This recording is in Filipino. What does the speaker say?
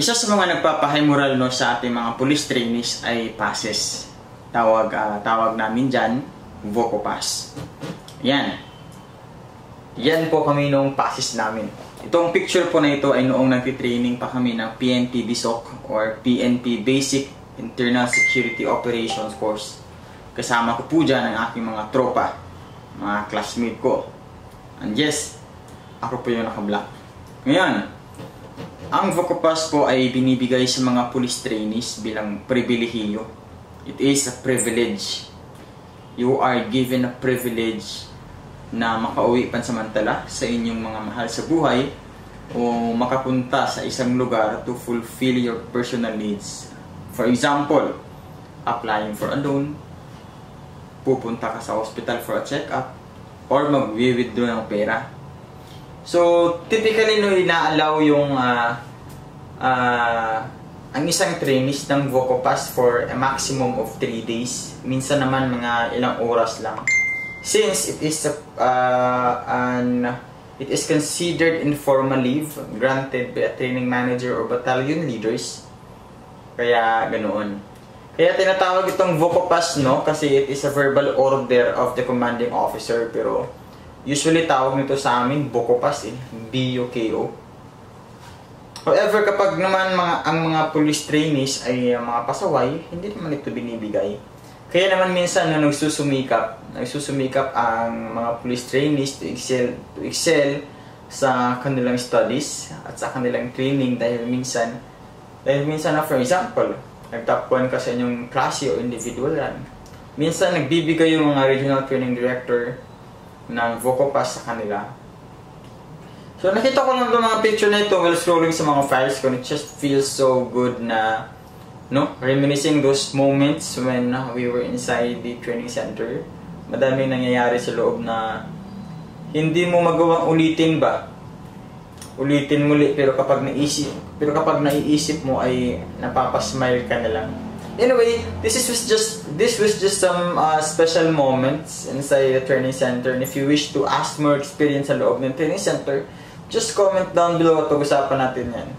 Isa sa mga nagpapahimural no, sa ating mga police trainees ay passes. Tawag namin dyan, Voco Pass. Yan. Yan po kami nung passes namin. Itong picture po na ito ay noong nagtitraining pa kami ng PNP BSOC or PNP Basic Internal Security Operations Course. Kasama ko po dyan ang aking mga tropa, mga classmate ko. And yes, ako po yung naka-black. Ngayon, ang Voco Pass po ay binibigay sa mga police trainees bilang pribilehiyo. It is a privilege. You are given a privilege na makauwi pansamantala sa inyong mga mahal sa buhay o makapunta sa isang lugar to fulfill your personal needs. For example, applying for a loan, pupunta ka sa hospital for a check-up, or mag-withdraw ng pera. So, typically, no, ina-allow yung ang isang trainees ng Voco Pass for a maximum of 3 days. Minsan naman mga ilang oras lang. Since it is considered informal leave granted by a training manager or battalion leaders. Kaya ganoon. Kaya tinatawag itong Voco Pass, no, kasi it is a verbal order of the commanding officer, pero usually tawag nito sa amin Voco Pass, B-U-K-O. However, kapag naman ang mga police trainees ay mga pasaway, hindi naman ito binibigay. Kaya naman minsan na nagsusumikap ang mga police trainees to excel sa kanilang studies at sa kanilang training dahil minsan na, for example, nag-top 1 ka sa inyong klase o individual run. Minsan nagbibigay yung mga regional training director ng Voco Pass sa kanila. So nakita ko lang itong mga picture na ito while scrolling sa mga files ko. It just feels so good na, no, reminiscing those moments when we were inside the training center. Madaming nangyayari sa loob na hindi mo magawang ulitin ba? Ulitin muli, pero kapag naiisip mo ay napapasmile ka na lang. Anyway, this was just some special moments inside the training center. And if you wish to ask more experience sa loob ng training center, just comment down below at pag-usapan natin yan.